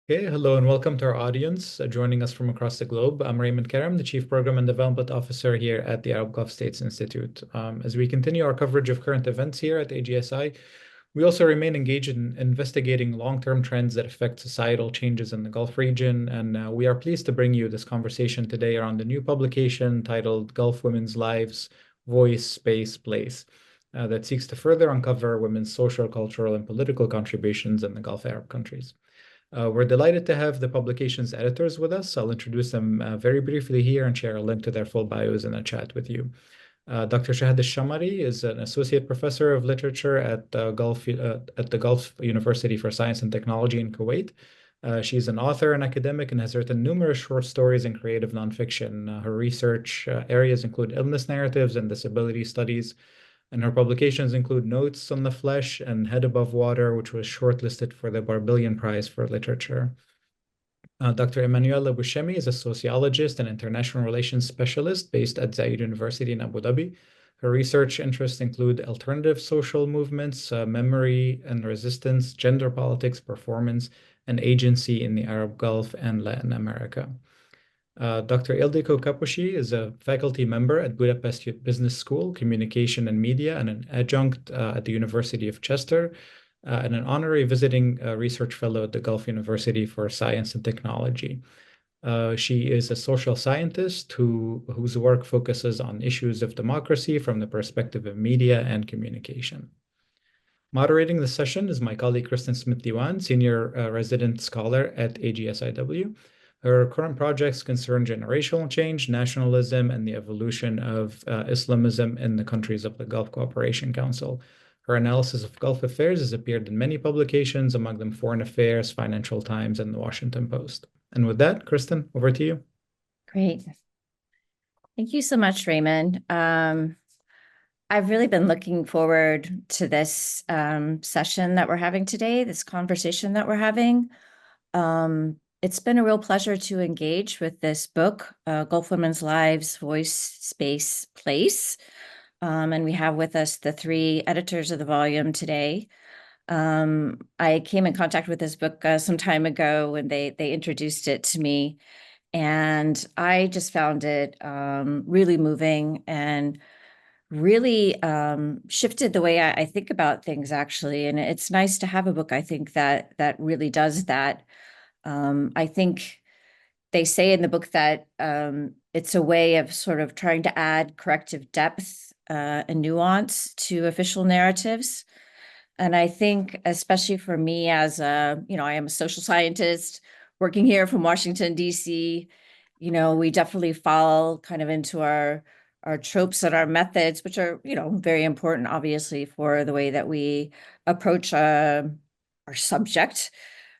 Okay, hello and welcome to our audience joining us from across the globe. I'm Raymond Karam, the Chief Program and Development Officer here at the Arab Gulf States Institute. As we continue our coverage of current events here at AGSI, we also remain engaged in investigating long-term trends that affect societal changes in the Gulf region, and we are pleased to bring you this conversation today around a new publication titled Gulf Women's Lives, Voice, Space, Place, that seeks to further uncover women's social, cultural, and political contributions in the Gulf Arab countries. We're delighted to have the publication's editors with us. I'll introduce them very briefly here and share a link to their full bios in a chat with you. Dr. Shahd Alshammari is an associate professor of literature at the Gulf University for Science and Technology in Kuwait. She's an author and academic and has written numerous short stories and creative nonfiction. Her research areas include illness narratives and disability studies, and her publications include Notes on the Flesh and Head Above Water, which was shortlisted for the Barbellion Prize for Literature. Dr. Emanuela Buscemi is a sociologist and international relations specialist based at Zayed University in Abu Dhabi. Her research interests include alternative social movements, memory and resistance, gender politics, performance, and agency in the Arab Gulf and Latin America. Dr. Ildiko Kaposi is a faculty member at Budapest Business School, Communication and Media, and an adjunct at the University of Chester, and an honorary visiting research fellow at the Gulf University for Science and Technology. She is a social scientist whose work focuses on issues of democracy from the perspective of media and communication. Moderating the session is my colleague Kristin Diwan, Senior Resident Scholar at AGSIW. Her current projects concern generational change, nationalism, and the evolution of Islamism in the countries of the Gulf Cooperation Council. Her analysis of Gulf affairs has appeared in many publications, among them Foreign Affairs, Financial Times, and the Washington Post. And with that, Kristin, over to you. Great. Thank you so much, Raymond. I've really been looking forward to this session that we're having today, this conversation that we're having. It's been a real pleasure to engage with this book, Gulf Women's Lives, Voice, Space, Place. And we have with us the three editors of the volume today. I came in contact with this book some time ago when they introduced it to me. And I just found it really moving and really shifted the way I think about things, actually. And it's nice to have a book, I think, that really does that. I think they say in the book that it's a way of sort of trying to add corrective depth and nuance to official narratives. And I think, especially for me as I am a social scientist working here from Washington, D.C., we definitely fall kind of into our tropes and our methods, which are, very important, obviously, for the way that we approach our subject.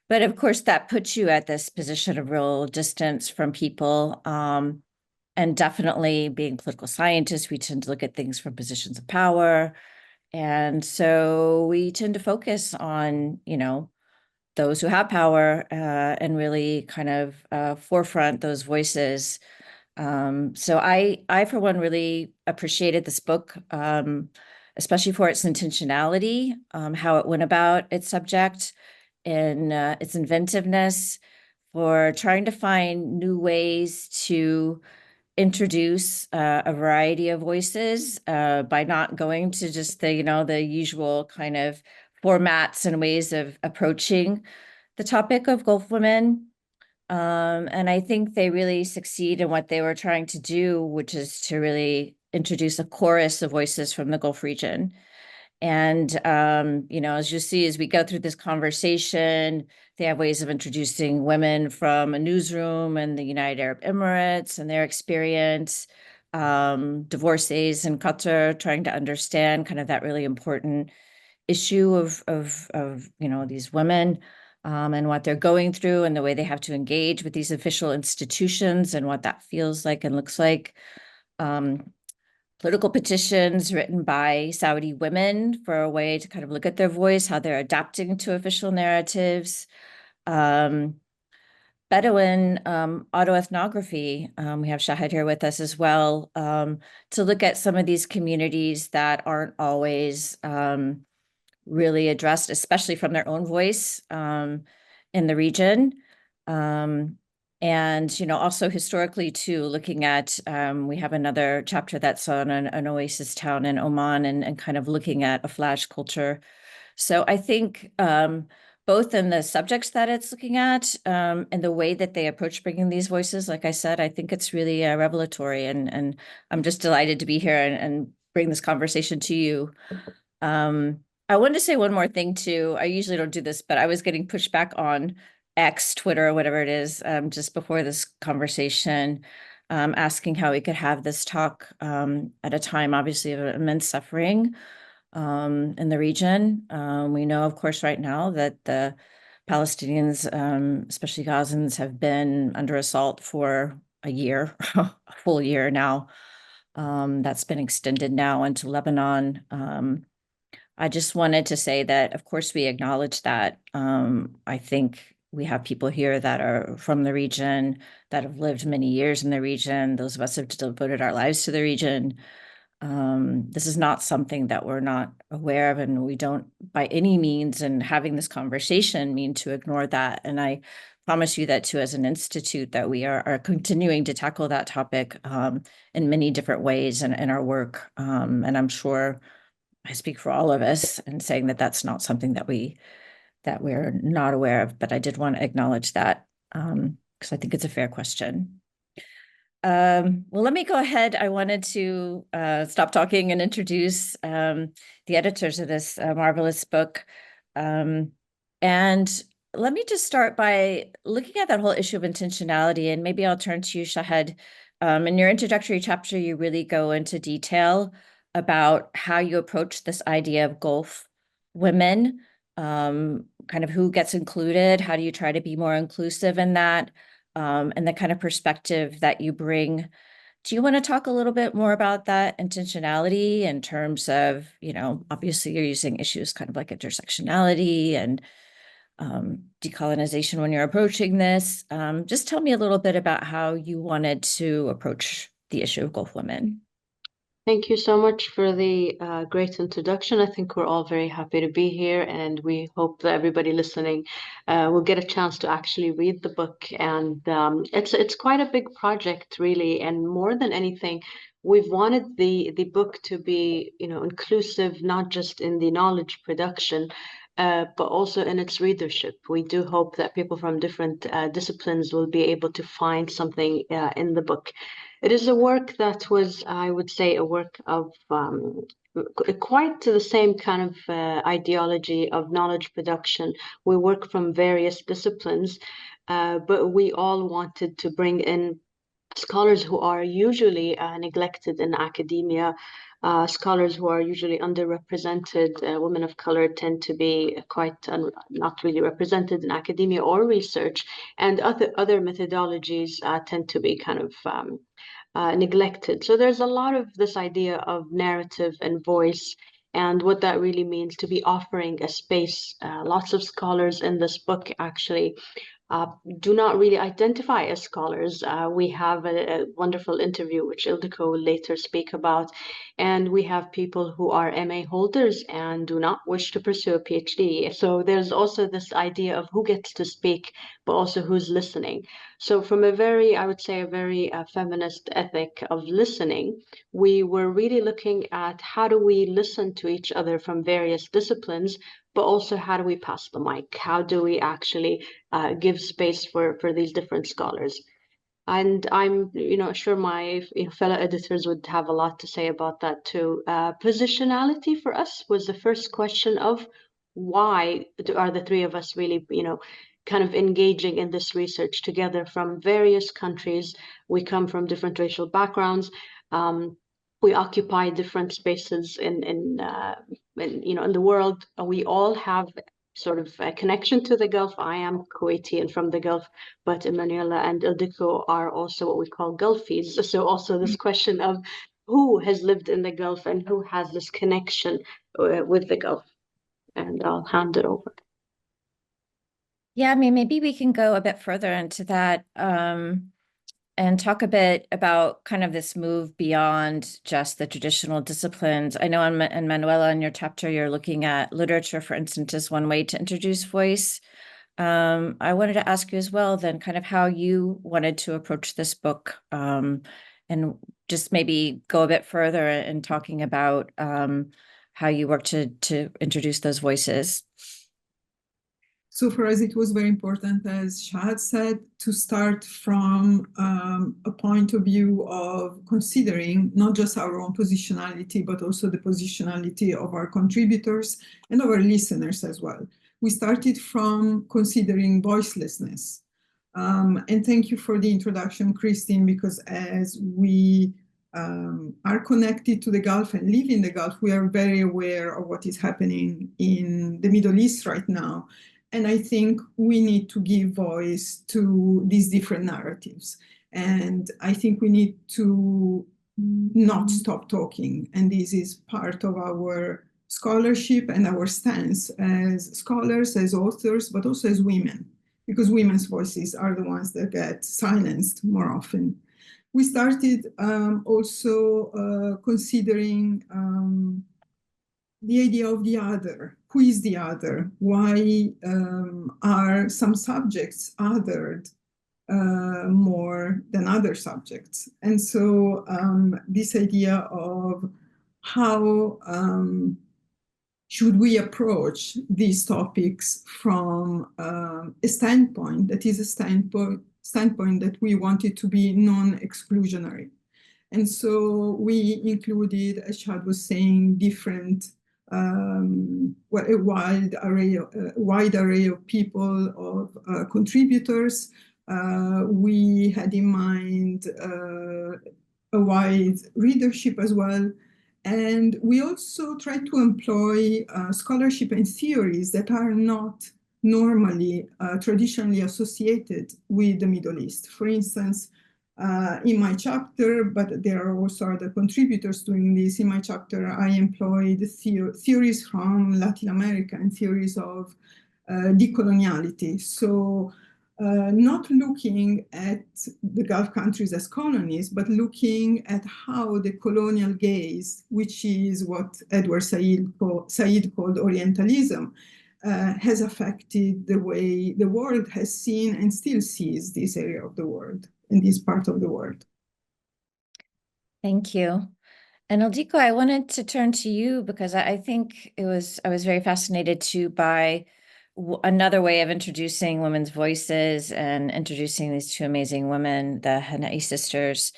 But of course, that puts you at this position of real distance from people. And definitely being political scientists, we tend to look at things from positions of power. And so we tend to focus on, those who have power and really kind of forefront those voices. So I, for one, really appreciated this book, especially for its intentionality, how it went about its subject, and its inventiveness, for trying to find new ways to introduce a variety of voices by not going to just the usual kind of formats and ways of approaching the topic of Gulf women. And I think they really succeed in what they were trying to do, which is to really introduce a chorus of voices from the Gulf region. And, as you see, as we go through this conversation, they have ways of introducing women from a newsroom in the United Arab Emirates and their experience, divorcees in Qatar, trying to understand kind of that really important issue of these women and what they're going through and the way they have to engage with these official institutions and what that feels like and looks like. Political petitions written by Saudi women for a way to kind of look at their voice, how they're adapting to official narratives. Bedouin autoethnography. We have Shahd here with us as well, to look at some of these communities that aren't always really addressed, especially from their own voice in the region. And, also historically too, looking at, we have another chapter that's on an oasis town in Oman and kind of looking at a flash culture. So I think both in the subjects that it's looking at and the way that they approach bringing these voices, like I said, I think it's really revelatory, and I'm just delighted to be here and bring this conversation to you. I wanted to say one more thing too. I usually don't do this, but I was getting pushback on X, Twitter, or whatever it is, just before this conversation, asking how we could have this talk at a time, obviously, of immense suffering in the region. We know, of course, right now that the Palestinians, especially Gazans, have been under assault for a year, a full year now. That's been extended now into Lebanon. I just wanted to say that, of course, we acknowledge that. I think we have people here that are from the region, that have lived many years in the region. Those of us have devoted our lives to the region. This is not something that we're not aware of, and we don't by any means, and having this conversation, mean to ignore that. And I promise you that too, as an institute, that we are continuing to tackle that topic in many different ways in our work. And I'm sure I speak for all of us in saying that that's not something that we're not aware of, but I did want to acknowledge that because I think it's a fair question. Well, let me go ahead. I wanted to stop talking and introduce the editors of this marvelous book. And let me just start by looking at that whole issue of intentionality, and maybe I'll turn to you, Shahd. In your introductory chapter, you really go into detail about how you approach this idea of Gulf women, kind of who gets included, how do you try to be more inclusive in that, and the kind of perspective that you bring. Do you want to talk a little bit more about that intentionality in terms of, obviously you're using issues kind of like intersectionality and decolonization when you're approaching this. Just tell me a little bit about how you wanted to approach the issue of Gulf women. Thank you so much for the great introduction. I think we're all very happy to be here, and we hope that everybody listening will get a chance to actually read the book. And it's quite a big project, really. And more than anything, we've wanted the book to be, inclusive, not just in the knowledge production, but also in its readership. We do hope that people from different disciplines will be able to find something in the book. It is a work that was, I would say, a work of quite to the same kind of ideology of knowledge production. We work from various disciplines, but we all wanted to bring in scholars who are usually neglected in academia, scholars who are usually underrepresented. Women of color tend to be quite not really represented in academia or research, and other methodologies tend to be kind of neglected. So there's a lot of this idea of narrative and voice, and what that really means to be offering a space. Lots of scholars in this book actually do not really identify as scholars. We have a wonderful interview, which Ildiko will later speak about. And we have people who are MA holders and do not wish to pursue a PhD. So there's also this idea of who gets to speak, but also who's listening. So from I would say, a very feminist ethic of listening, we were really looking at how do we listen to each other from various disciplines, but also how do we pass the mic? How do we actually give space for these different scholars? And I'm, sure my fellow editors would have a lot to say about that too. Positionality for us was the first question of why are the three of us really, kind of engaging in this research together from various countries. We come from different racial backgrounds. We occupy different spaces in the world. We all have sort of a connection to the Gulf. I am Kuwaiti and from the Gulf, but Emanuela and Ildiko are also what we call Gulfies. So also this question of who has lived in the Gulf and who has this connection with the Gulf. And I'll hand it over. Yeah, I mean, maybe we can go a bit further into that and talk a bit about kind of this move beyond just the traditional disciplines. I know in Manuela, in your chapter, you're looking at literature, for instance, as one way to introduce voice. I wanted to ask you as well then kind of how you wanted to approach this book, and just maybe go a bit further in talking about how you work to introduce those voices. So for us, it was very important, as Shahd said, to start from a point of view of considering not just our own positionality, but also the positionality of our contributors and our listeners as well. We started from considering voicelessness. And thank you for the introduction, Kristin, because as we are connected to the Gulf and live in the Gulf, we are very aware of what is happening in the Middle East right now. And I think we need to give voice to these different narratives. And I think we need to not stop talking. And this is part of our scholarship and our stance as scholars, as authors, but also as women, because women's voices are the ones that get silenced more often. We started also considering the idea of the other. Who is the other? Why are some subjects othered more than other subjects? And so this idea of how should we approach these topics from a standpoint that is a standpoint that we wanted to be non-exclusionary. And so we included, as Shahd was saying, different, a wide array of people, of contributors. We had in mind a wide readership as well. And we also try to employ scholarship and theories that are not normally, traditionally associated with the Middle East. For instance, in my chapter, but there are also other contributors doing this. In my chapter, I employed theories from Latin America and theories of decoloniality. So not looking at the Gulf countries as colonies, but looking at how the colonial gaze, which is what Edward Said called Orientalism, has affected the way the world has seen and still sees this area of the world, in this part of the world. Thank you. And Ildiko, I wanted to turn to you because I think I was very fascinated too by another way of introducing women's voices and introducing these two amazing women, the Hanai sisters,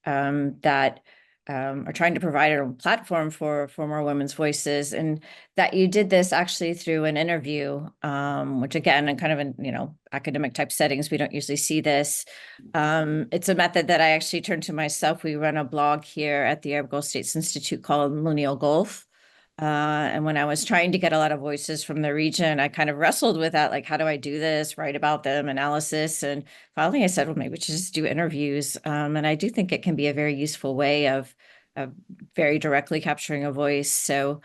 that are trying to provide a platform for more women's voices, and that you did this actually through an interview, which again, in kind of in academic type settings, we don't usually see this. It's a method that I actually turned to myself. We run a blog here at the Arab Gulf States Institute called Millennial Gulf. And when I was trying to get a lot of voices from the region, I kind of wrestled with that, like, how do I do this, write about them, analysis? And finally I said, well, maybe we should just do interviews. And I do think it can be a very useful way of very directly capturing a voice. So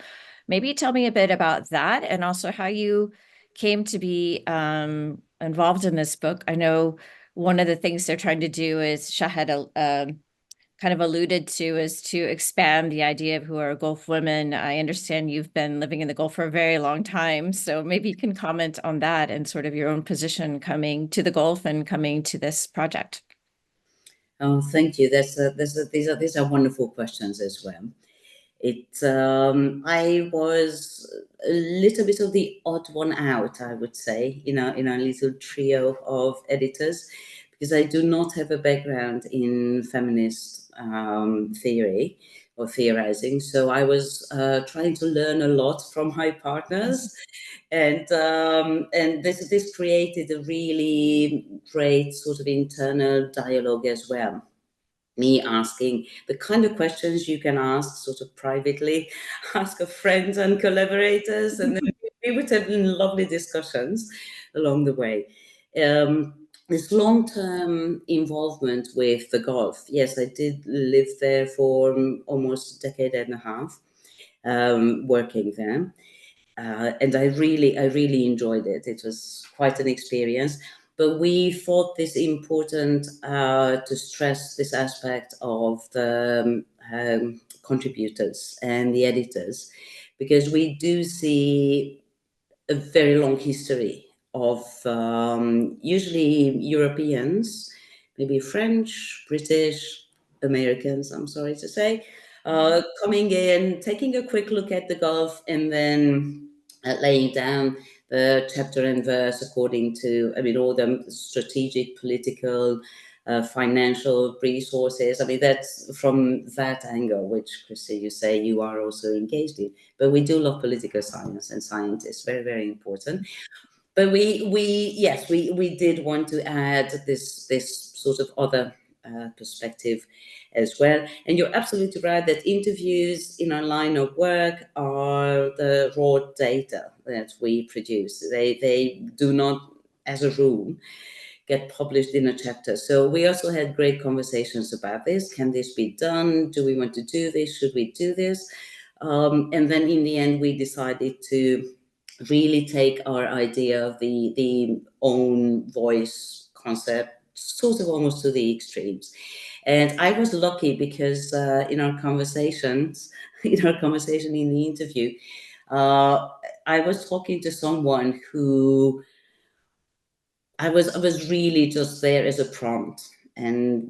maybe tell me a bit about that and also how you came to be involved in this book. I know one of the things they're trying to do is Shahd kind of alluded to is to expand the idea of who are Gulf women. I understand you've been living in the Gulf for a very long time, so maybe you can comment on that and sort of your own position coming to the Gulf and coming to this project. Oh, thank you. These are wonderful questions as well. I was a little bit of the odd one out, I would say, in a little trio of editors, because I do not have a background in feminist theory or theorizing. So I was trying to learn a lot from my partners, and this created a really great sort of internal dialogue as well. Me asking the kind of questions you can ask sort of privately, ask of friends and collaborators, and then we would have lovely discussions along the way. This long-term involvement with the Gulf, yes, I did live there for almost a decade and a half, working there. And I really enjoyed it. It was quite an experience. But we thought this important to stress this aspect of the contributors and the editors, because we do see a very long history of usually Europeans, maybe French, British, Americans, I'm sorry to say, coming in, taking a quick look at the Gulf, and then laying down the chapter and verse according to, I mean, all the strategic, political, financial resources. I mean, that's from that angle, which, Kristin, you say you are also engaged in. But we do love political science and scientists, very, very important. But we did want to add this sort of other perspective as well. And you're absolutely right that interviews in our line of work are the raw data that we produce. They do not, as a rule, get published in a chapter. So we also had great conversations about this. Can this be done? Do we want to do this? Should we do this? And then in the end, we decided to really take our idea of the own voice concept sort of almost to the extremes. And I was lucky because in our conversation in the interview, I was talking to someone who I was really just there as a prompt, and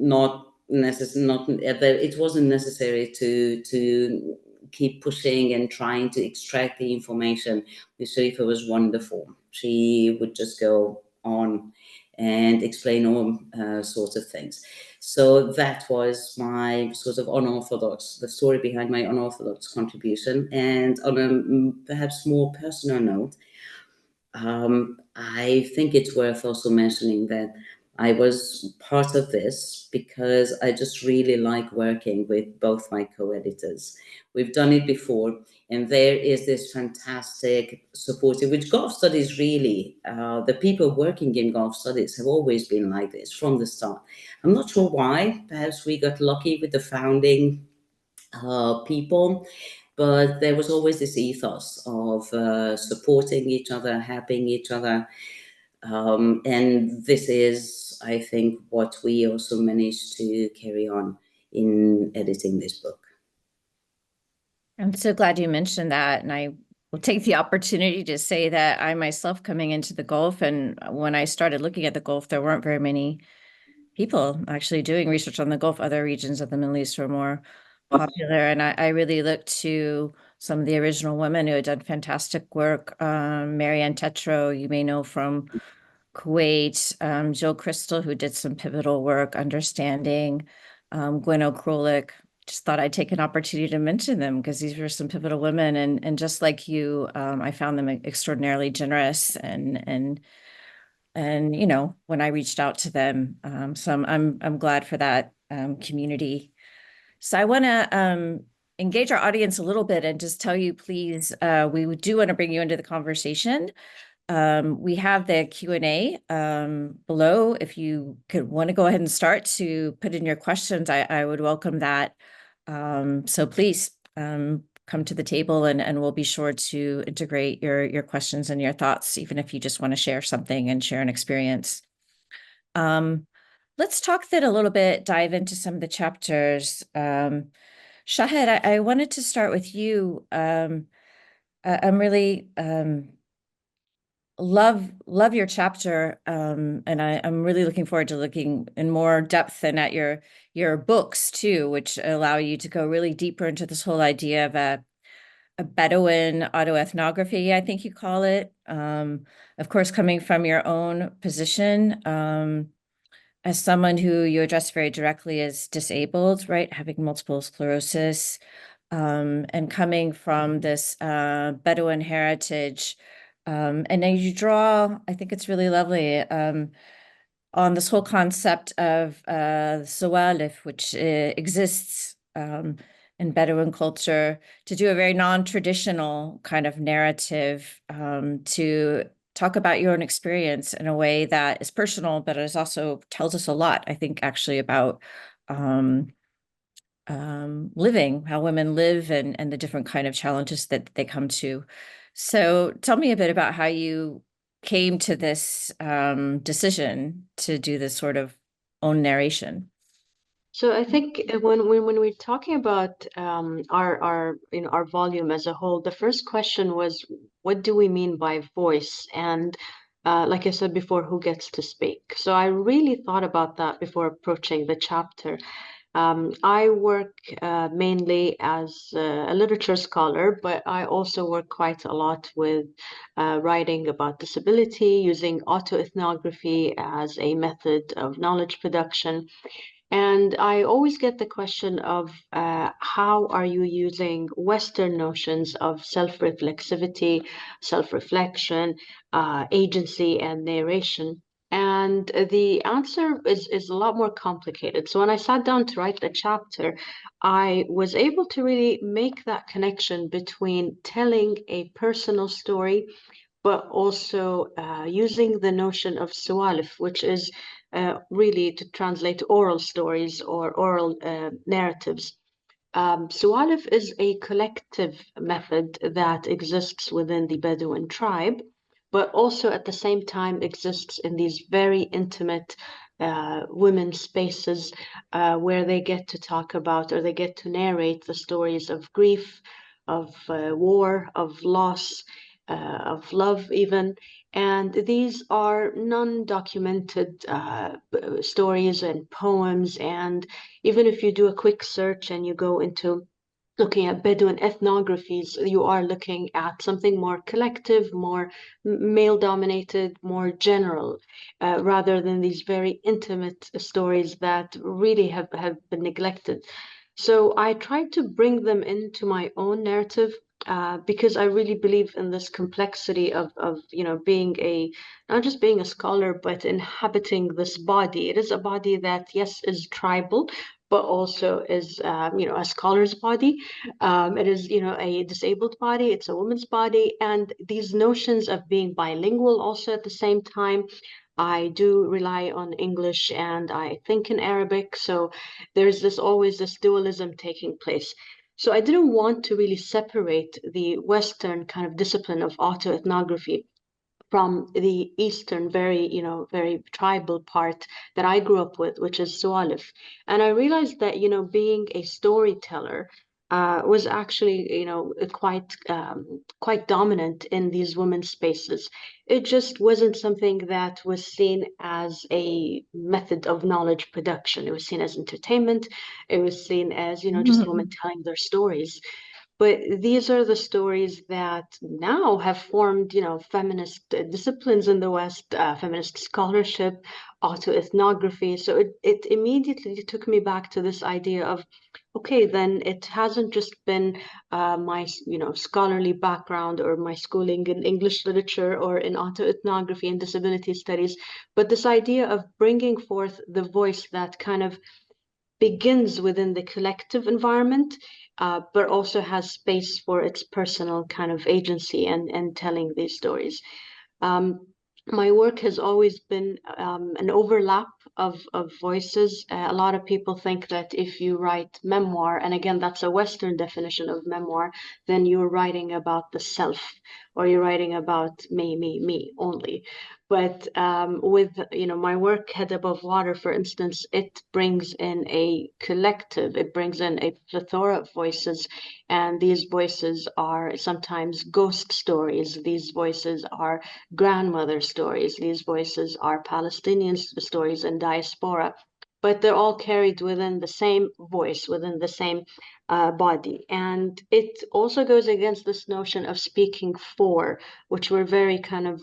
it wasn't necessary to keep pushing and trying to extract the information. Miss Sharifa was wonderful. She would just go on and explain all sorts of things. So that was my sort of the story behind my unorthodox contribution. And on a perhaps more personal note, I think it's worth also mentioning that I was part of this because I just really like working with both my co-editors. We've done it before, and there is this fantastic supportive, which Gulf Studies really, the people working in Gulf Studies have always been like this from the start. I'm not sure why. Perhaps we got lucky with the founding people, but there was always this ethos of supporting each other, helping each other. And this is, I think, what we also managed to carry on in editing this book. I'm so glad you mentioned that. And I will take the opportunity to say that I myself coming into the Gulf, and when I started looking at the Gulf, there weren't very many people actually doing research on the Gulf. Other regions of the Middle East were more popular. And I really looked to some of the original women who had done fantastic work. Marianne Tetro, you may know from Kuwait, Jill Crystal, who did some pivotal work, understanding, Gwen O'Krolik. Just thought I'd take an opportunity to mention them because these were some pivotal women. And just like you, I found them extraordinarily generous and you know, when I reached out to them, so I'm glad for that community. So I want to engage our audience a little bit and just tell you, please, we do want to bring you into the conversation. We have the Q&A below. If you could want to go ahead and start to put in your questions, I would welcome that. So please come to the table and we'll be sure to integrate your questions and your thoughts, even if you just want to share something and share an experience. Let's talk then a little bit, dive into some of the chapters. Shahd, I wanted to start with you. I'm really love your chapter, and I'm really looking forward to looking in more depth and at your books too, which allow you to go really deeper into this whole idea of a Bedouin autoethnography, I think you call it. Of course, coming from your own position, as someone who you address very directly as disabled, right, having multiple sclerosis, and coming from this Bedouin heritage. And then you draw, I think it's really lovely, on this whole concept of Sawalif, which exists in Bedouin culture, to do a very non-traditional kind of narrative, to talk about your own experience in a way that is personal, but it also tells us a lot, I think, actually about living, how women live and the different kind of challenges that they come to. So tell me a bit about how you came to this decision to do this sort of own narration. So I think when we're talking about our volume as a whole, the first question was, what do we mean by voice? And like I said before, who gets to speak. So I really thought about that before approaching the chapter. I work mainly as a literature scholar, but I also work quite a lot with writing about disability, using autoethnography as a method of knowledge production. And I always get the question of how are you using Western notions of self-reflexivity, self-reflection, agency, and narration? And the answer is a lot more complicated. So when I sat down to write the chapter, I was able to really make that connection between telling a personal story, but also using the notion of sualif, which is really to translate oral stories or oral narratives. Sualif is a collective method that exists within the Bedouin tribe, but also at the same time exists in these very intimate women's spaces where they get to talk about or they get to narrate the stories of grief, of war, of loss, of love even. And these are non-documented stories and poems. And even if you do a quick search and you go into looking at Bedouin ethnographies, you are looking at something more collective, more male-dominated, more general, rather than these very intimate stories that really have been neglected. So I tried to bring them into my own narrative because I really believe in this complexity of being not just being a scholar, but inhabiting this body. It is a body that, yes, is tribal, but also is a scholar's body. It is a disabled body. It's a woman's body, and these notions of being bilingual also at the same time. I do rely on English and I think in Arabic, so there's always this dualism taking place. So I didn't want to really separate the Western kind of discipline of autoethnography from the Eastern, very tribal part that I grew up with, which is Sualif. And I realized that, being a storyteller was actually, quite dominant in these women's spaces. It just wasn't something that was seen as a method of knowledge production. It was seen as entertainment. It was seen as, just women telling their stories. But these are the stories that now have formed, feminist disciplines in the West, feminist scholarship, autoethnography. So it immediately took me back to this idea of, okay, then it hasn't just been my, scholarly background or my schooling in English literature or in autoethnography and disability studies, but this idea of bringing forth the voice that kind of begins within the collective environment, but also has space for its personal kind of agency and telling these stories. My work has always been an overlap of voices. A lot of people think that if you write memoir, and again, that's a Western definition of memoir, then you're writing about the self, or you're writing about me only. But with my work, Head Above Water, for instance, it brings in a collective, it brings in a plethora of voices, and these voices are sometimes ghost stories. These voices are grandmother stories. These voices are Palestinian stories and diaspora, but they're all carried within the same voice, within the same body. And it also goes against this notion of speaking for, which we're very kind of,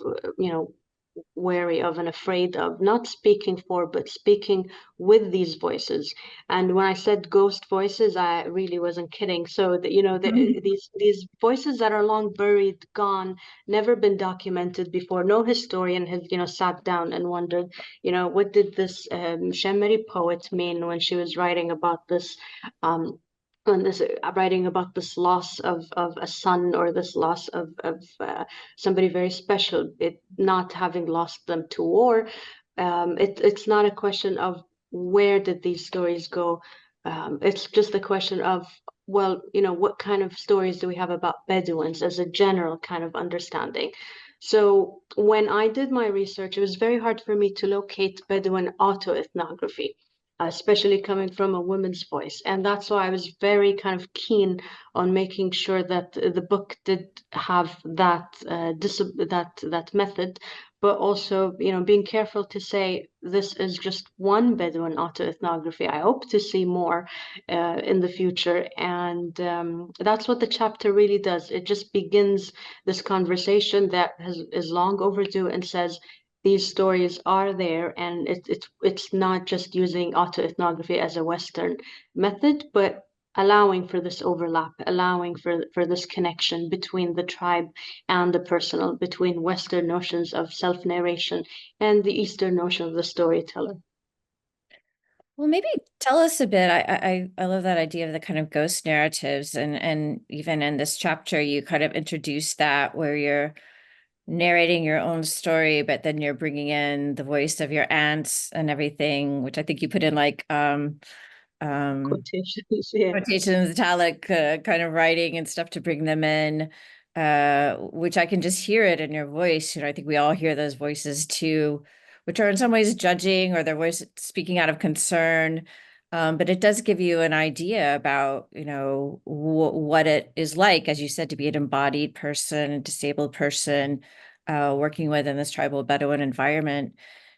wary of and afraid of, not speaking for, but speaking with these voices. And when I said ghost voices, I really wasn't kidding. So that, these voices that are long buried, gone, never been documented before. No historian has, sat down and wondered, what did this Shammari poet mean when she was writing about this writing about this loss of a son, or this loss of somebody very special, it not having lost them to war. It's not a question of where did these stories go. It's just a question of, well, what kind of stories do we have about Bedouins as a general kind of understanding. So when I did my research, it was very hard for me to locate Bedouin autoethnography. especially coming from a woman's voice. And that's why I was very kind of keen on making sure that the book did have that that method, but also, you know, being careful to say this is just one Bedouin autoethnography. I hope to see more in the future. And that's what the chapter really does. It just begins this conversation that is long overdue and says, these stories are there, and it's not just using autoethnography as a Western method, but allowing for this overlap, allowing for this connection between the tribe and the personal, between Western notions of self-narration and the Eastern notion of the storyteller. Well, maybe tell us a bit. I love that idea of the kind of ghost narratives, and even in this chapter, you kind of introduce that where you're narrating your own story, but then you're bringing in the voice of your aunts and everything, which I think you put in like Quotations, yeah. quotations, italic kind of writing and stuff to bring them in, which I can just hear it in your voice. You know, I think we all hear those voices too, which are in some ways judging, or their voice speaking out of concern. But it does give you an idea about, you know, what it is like, as you said, to be an embodied person, a disabled person, working within this tribal Bedouin environment.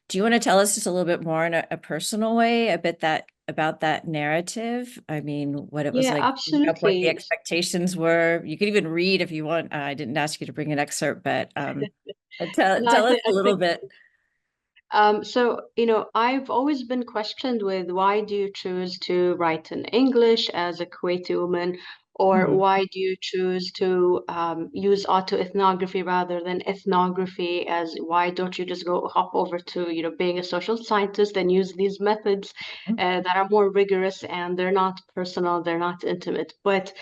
Do you want to tell us just a little bit more in a personal way, a bit about that narrative? I mean, what it was Yeah, like, what the absolutely. expectations were. You could even read if you want. I didn't ask you to bring an excerpt, but tell No, I us a think little bit. So, you know, I've always been questioned with, why do you choose to write in English as a Kuwaiti woman, or Mhm. why do you choose to use autoethnography rather than ethnography? As why don't you just go hop over to, you know, being a social scientist and use these methods that are more rigorous, and they're not personal, they're not intimate. But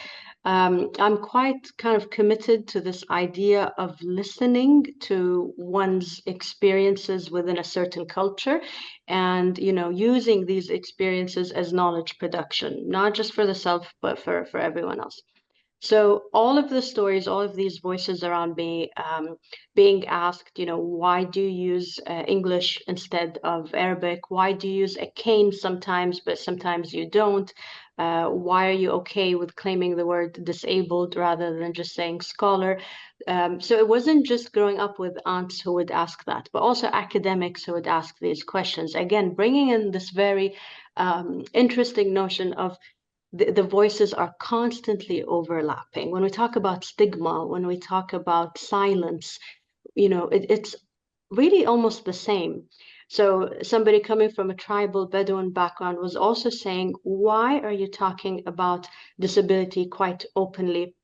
I'm quite kind of committed to this idea of listening to one's experiences within a certain culture, and, you know, using these experiences as knowledge production, not just for the self, but for everyone else. So all of the stories, all of these voices around me, being asked, you know, why do you use English instead of Arabic? Why do you use a cane sometimes, but sometimes you don't? Why are you okay with claiming the word disabled rather than just saying scholar? So it wasn't just growing up with aunts who would ask that, but also academics who would ask these questions. Again, bringing in this very interesting notion of the voices are constantly overlapping. When we talk about stigma, when we talk about silence, you know, it's really almost the same. So somebody coming from a tribal Bedouin background was also saying, why are you talking about disability quite openly?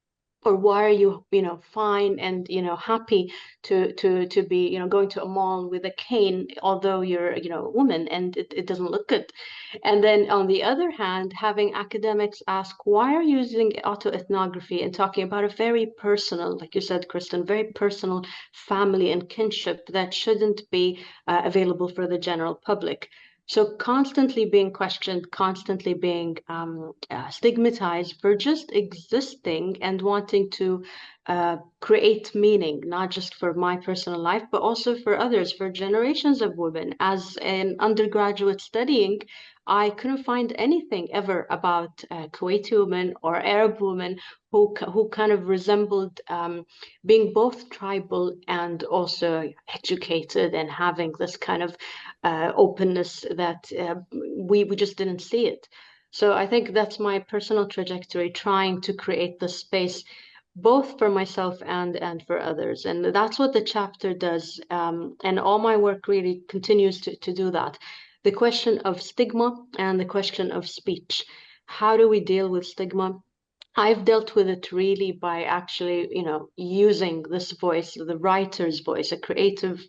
Or why are you, you know, fine and, you know, happy to be, you know, going to a mall with a cane, although you're, you know, a woman, and it doesn't look good. And then on the other hand, having academics ask, why are you using autoethnography and talking about a very personal, like you said, Kristin, very personal family and kinship that shouldn't be available for the general public? So constantly being questioned, constantly being stigmatized for just existing and wanting to create meaning, not just for my personal life, but also for others, for generations of women. As an undergraduate studying, I couldn't find anything ever about Kuwaiti women or Arab women who kind of resembled being both tribal and also educated and having this kind of openness that we just didn't see it. So I think that's my personal trajectory, trying to create the space both for myself and for others. And that's what the chapter does. And all my work really continues to do that. The question of stigma and the question of speech. How do we deal with stigma? I've dealt with it really by actually, you know, using this voice, the writer's voice, a creative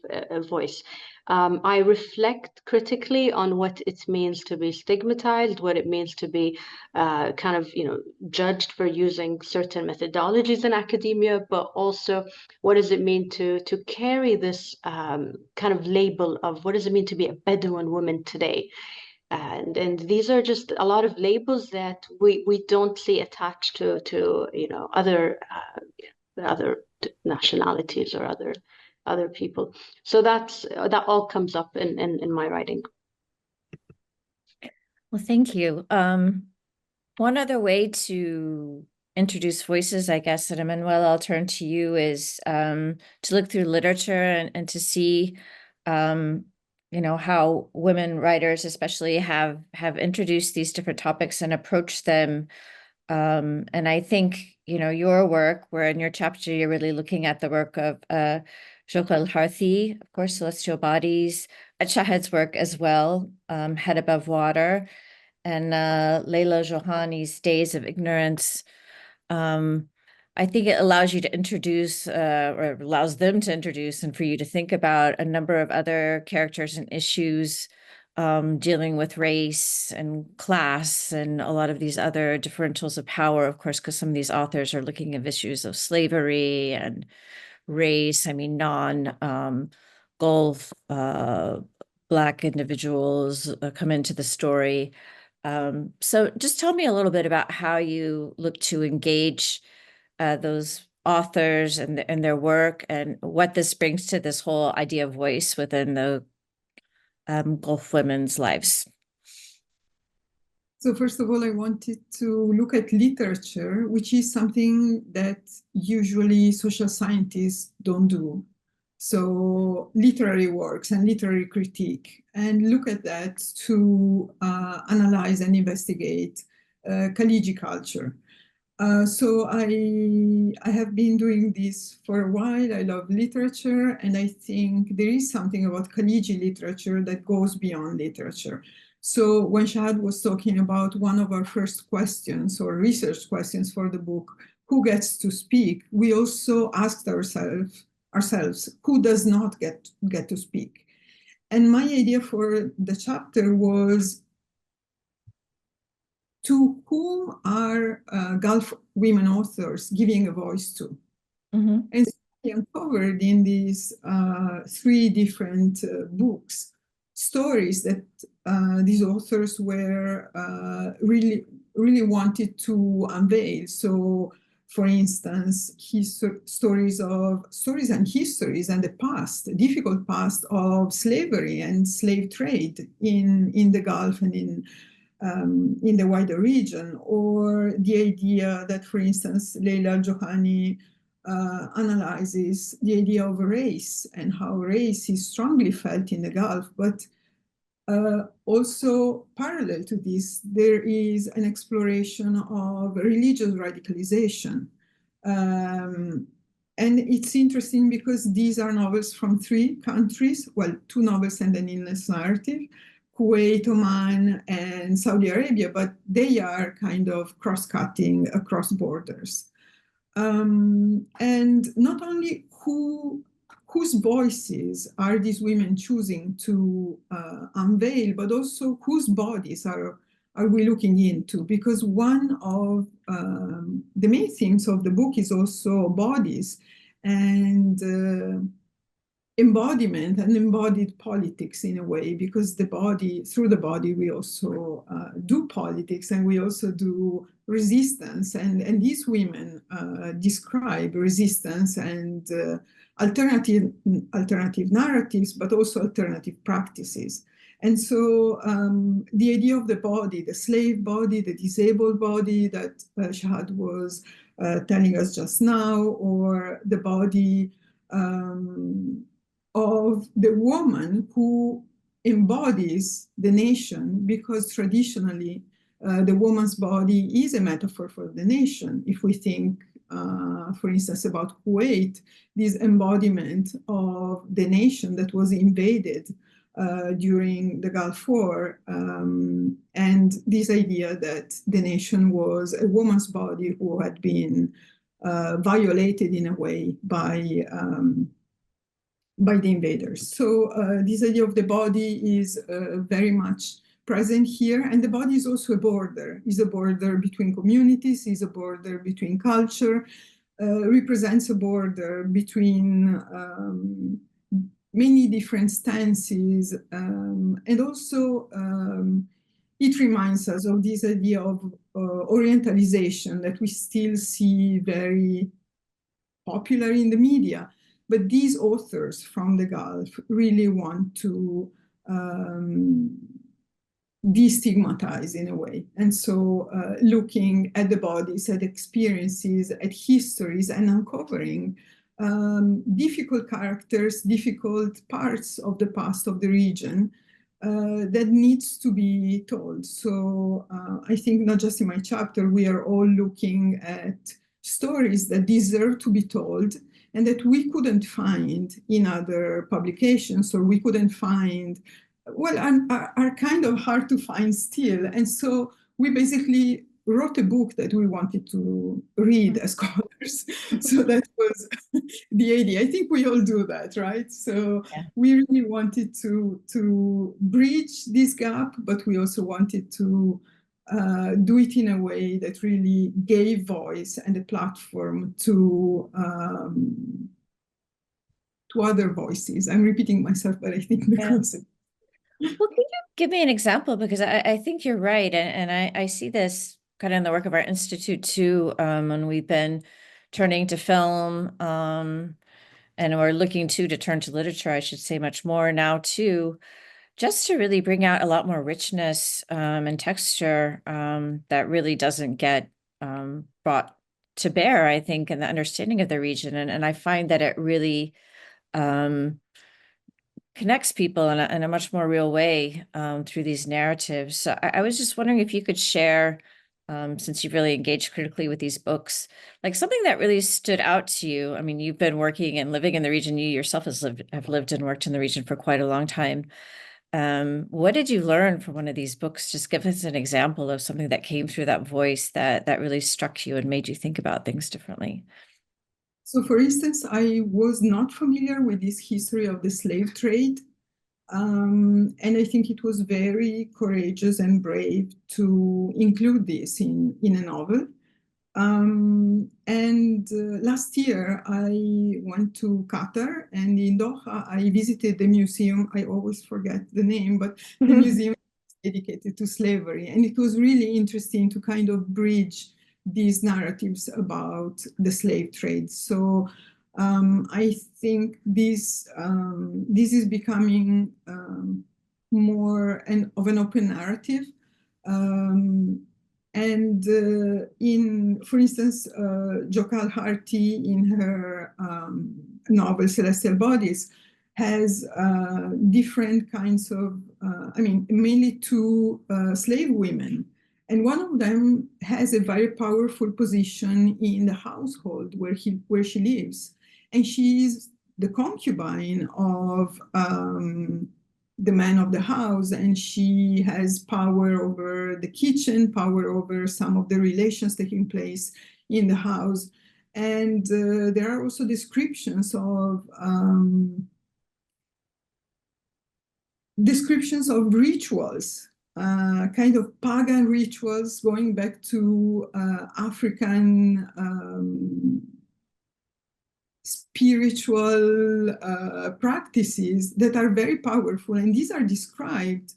voice. I reflect critically on what it means to be stigmatized, what it means to be kind of, you know, judged for using certain methodologies in academia, but also what does it mean to carry this kind of label of what does it mean to be a Bedouin woman today? And these are just a lot of labels that we don't see attached to you know, other nationalities or other people. So that all comes up in my writing. Well, thank you. One other way to introduce voices, I guess, and Emanuela, I'll turn to you, is to look through literature and to see, how women writers especially have introduced these different topics and approached them. And I think, your work, where in your chapter, you're really looking at the work of Shahd Alshammari, of course, Celestial Bodies, Shahad's work as well, Head Above Water, and Leila Johani's Days of Ignorance. I think it allows you to introduce, or allows them to introduce, and for you to think about a number of other characters and issues dealing with race and class and a lot of these other differentials of power, of course, because some of these authors are looking at issues of slavery and race. I mean, Gulf Black individuals come into the story. So just tell me a little bit about how you look to engage those authors and their work, and what this brings to this whole idea of voice within the Gulf women's lives. So first of all, I wanted to look at literature, which is something that usually social scientists don't do. So literary works and literary critique, and look at that to analyze and investigate Khaliji culture. So I have been doing this for a while. I love literature, and I think there is something about Khaliji literature that goes beyond literature. So when Shahd was talking about one of our first questions or research questions for the book, who gets to speak, we also asked ourselves, who does not get to speak? And my idea for the chapter was, to whom are Gulf women authors giving a voice to? Mm-hmm. And so I uncovered in these 3 different books stories that these authors were really wanted to unveil. So, for instance, stories and histories and the past, difficult past of slavery and slave trade in the Gulf and in the wider region, or the idea that, for instance, Leila Johani analyzes the idea of race and how race is strongly felt in the Gulf. But also parallel to this, there is an exploration of religious radicalization. And it's interesting because these are novels from 3 countries, well, 2 novels and an illness narrative, Kuwait, Oman, and Saudi Arabia, but they are kind of cross-cutting across borders. And not only whose voices are these women choosing to unveil, but also whose bodies are we looking into? Because one of the main themes of the book is also bodies and embodiment and embodied politics in a way, because through the body, we also do politics, and we also do resistance. And these women describe resistance and alternative narratives, but also alternative practices. And so the idea of the body, the slave body, the disabled body that Shahd was telling us just now, or the body of the woman who embodies the nation, because traditionally the woman's body is a metaphor for the nation. If we think, for instance, about Kuwait, this embodiment of the nation that was invaded during the Gulf War, and this idea that the nation was a woman's body who had been violated in a way by the invaders. So this idea of the body is very much present here, and the body is also a border between communities, is a border between culture, represents a border between many different stances, and also it reminds us of this idea of Orientalization that we still see very popular in the media. But these authors from the Gulf really want to destigmatize in a way. And so looking at the bodies, at experiences, at histories, and uncovering difficult characters, difficult parts of the past of the region that needs to be told. So I think not just in my chapter, we are all looking at stories that deserve to be told and that we couldn't find in other publications, or we couldn't find, well, are kind of hard to find still. And so we basically wrote a book that we wanted to read as scholars. So that was the idea. I think we all do that, right? So Yeah. we really wanted to bridge this gap, but we also wanted to do it in a way that really gave voice and a platform to other voices. I'm repeating myself, but I think the concept. Well, can you give me an example? Because I think you're right. And I see this kind of in the work of our institute too, when we've been turning to film, and we're looking to turn to literature, I should say, much more now too, just to really bring out a lot more richness and texture that really doesn't get brought to bear, I think, in the understanding of the region. And I find that it really connects people in a much more real way through these narratives. So I was just wondering if you could share, since you've really engaged critically with these books, like something that really stood out to you. I mean, you've been working and living in the region. You yourself have lived and worked in the region for quite a long time. What did you learn from one of these books? Just give us an example of something that came through that voice that really struck you and made you think about things differently. So for instance, I was not familiar with this history of the slave trade. And I think it was very courageous and brave to include this in a novel. Last year I went to Qatar, and in Doha I visited the museum. I always forget the name, but the museum is dedicated to slavery. And it was really interesting to kind of bridge these narratives about the slave trade. So I think this is becoming more of an open narrative. For instance, Jokal Harti, in her novel Celestial Bodies, has different kinds of, mainly two slave women. And one of them has a very powerful position in the household where she lives. And she is the concubine of the man of the house, and she has power over the kitchen, power over some of the relations taking place in the house. And there are also descriptions of rituals, kind of pagan rituals going back to African spiritual practices that are very powerful. And these are described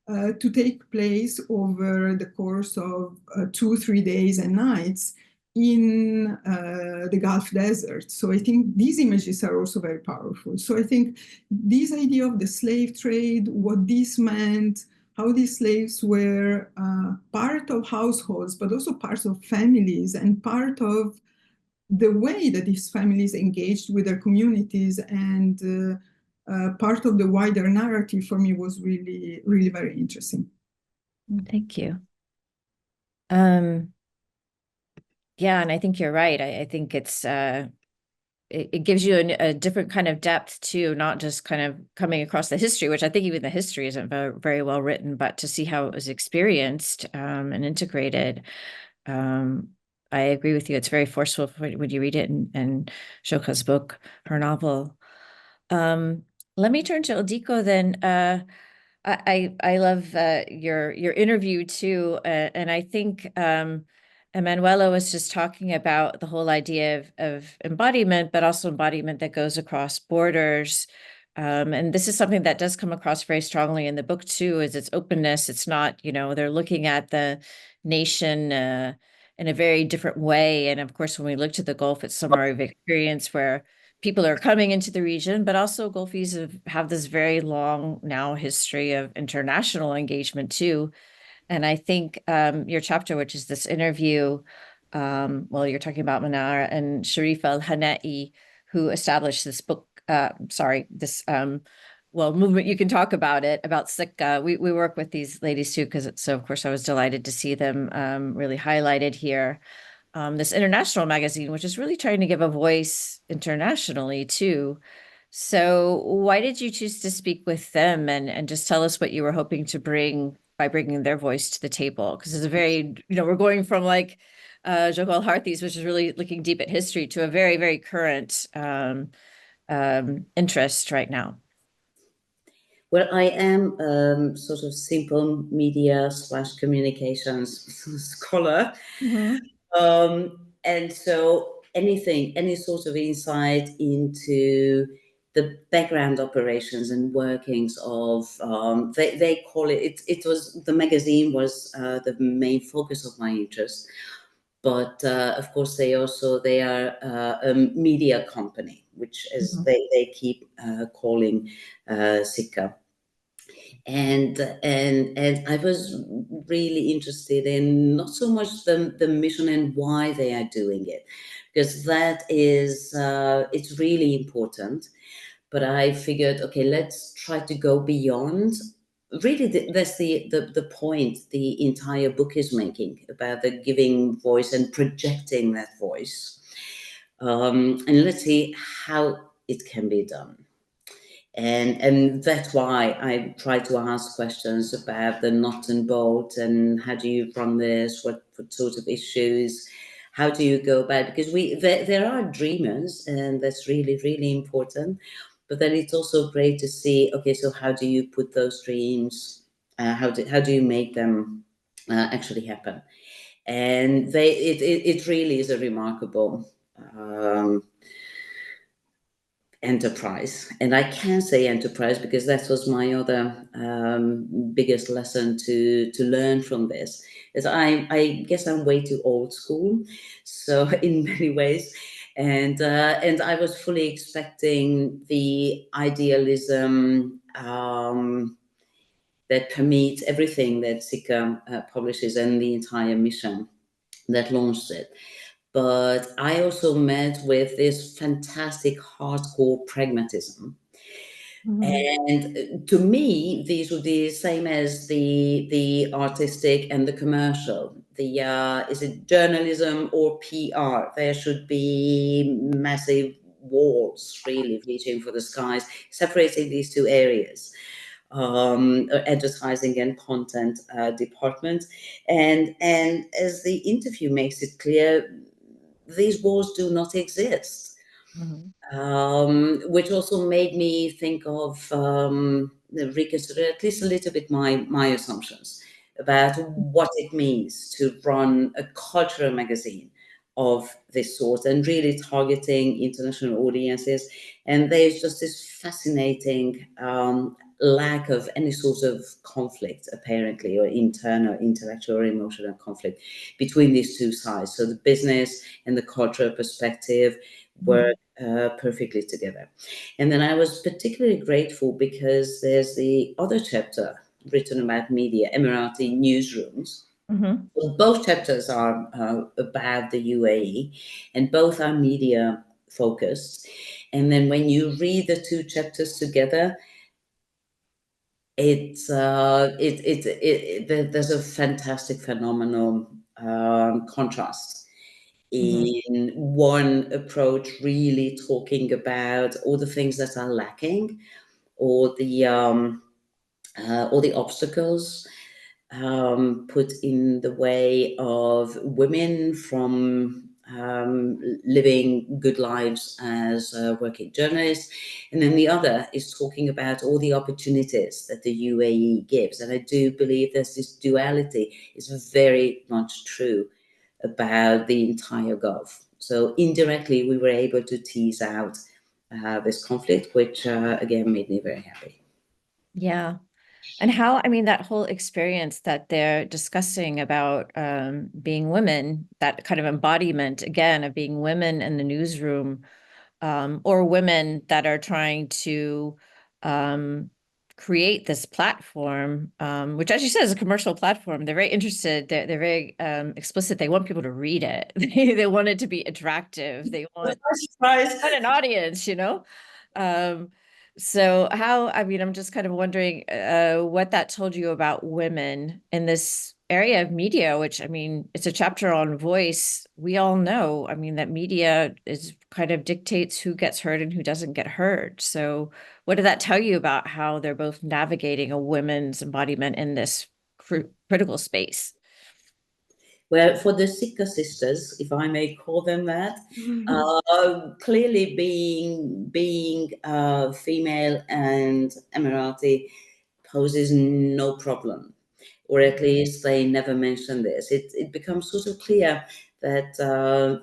to take place over the course of 2-3 days and nights in the Gulf Desert. So I think these images are also very powerful. So I think this idea of the slave trade, what this meant, how these slaves were part of households, but also parts of families and part of the way that these families engaged with their communities, and part of the wider narrative for me was really, really very interesting. Thank you. Yeah, and I think you're right. I think it's it gives you a different kind of depth too, not just kind of coming across the history, which I think even the history isn't very, very well written, but to see how it was experienced and integrated. I agree with you. It's very forceful when you read it and Shoka's book, her novel. Let me turn to Ildiko then. I love your interview too, and I think Emanuela was just talking about the whole idea of embodiment, but also embodiment that goes across borders. And this is something that does come across very strongly in the book too, is its openness. It's not, they're looking at the nation in a very different way. And of course, when we look to the Gulf, it's somewhere of experience where people are coming into the region, but also Gulfies have this very long now history of international engagement too. And I think your chapter, which is this interview, well, you're talking about Manara and Sharif Al-Hanai, who established this book, this movement. You can talk about it, about Sikka. We work with these ladies too, so of course I was delighted to see them really highlighted here. This international magazine, which is really trying to give a voice internationally too. So why did you choose to speak with them, and just tell us what you were hoping to bring by bringing their voice to the table? Because it's a very, we're going from like Jogal Harthi's, which is really looking deep at history, to a very, very current interest right now. Well, I am sort of simple media / communications scholar. And so any sort of insight into the background operations and workings of, they call it, the magazine was the main focus of my interest. But of course, they are a media company, which is they keep calling Sikka. And I was really interested in not so much the mission and why they are doing it, because that is it's really important. But I figured, okay, let's try to go beyond. Really, that's the point the entire book is making about the giving voice and projecting that voice. And let's see how it can be done. And that's why I try to ask questions about the nut and bolt and how do you run this, what sort of issues, how do you go about it? Because there are dreamers, and that's really, really important. But then it's also great to see, okay, so how do you put those dreams, how do you make them actually happen? And it really is a remarkable enterprise. And I can say enterprise because that was my other biggest lesson to learn from this. Is I guess I'm way too old school, so in many ways, and I was fully expecting the idealism that permeates everything that Sikka publishes and the entire mission that launched it. But I also met with this fantastic hardcore pragmatism. And to me, these would be the same as the artistic and the commercial. Is it journalism or PR? There should be massive walls really reaching for the skies, separating these two areas. Advertising and content department. And as the interview makes it clear, these walls do not exist. Which also made me think of reconsider at least a little bit my assumptions about what it means to run a cultural magazine of this sort and really targeting international audiences. And there's just this fascinating lack of any sort of conflict, apparently, or internal, intellectual or emotional conflict between these two sides. So the business and the cultural perspective work perfectly together. And then I was particularly grateful because there's the other chapter written about media, Emirati newsrooms. Both chapters are about the UAE, and both are media focused. And then when you read the two chapters together, there's a fantastic, phenomenal contrast. In one approach, really talking about all the things that are lacking, or the obstacles put in the way of women from living good lives as working journalists. And then the other is talking about all the opportunities that the UAE gives. And I do believe there's this duality is very much true about the entire Gulf. So indirectly, we were able to tease out this conflict, which again made me very happy. Yeah. And how, I mean, that whole experience that they're discussing about being women, that kind of embodiment, again, of being women in the newsroom, or women that are trying to create this platform, which, as you said, is a commercial platform. They're very interested. They're very explicit. They want people to read it. They want it to be attractive. They want an audience, you know? So how, I mean, I'm just kind of wondering what that told you about women in this area of media, which, I mean, it's a chapter on voice. We all know, I mean, that media is kind of dictates who gets heard and who doesn't get heard. So what did that tell you about how they're both navigating a women's embodiment in this critical space? Well, for the Sikha sisters, if I may call them that, clearly being female and Emirati poses no problem, or at least they never mention this. It becomes sort of clear that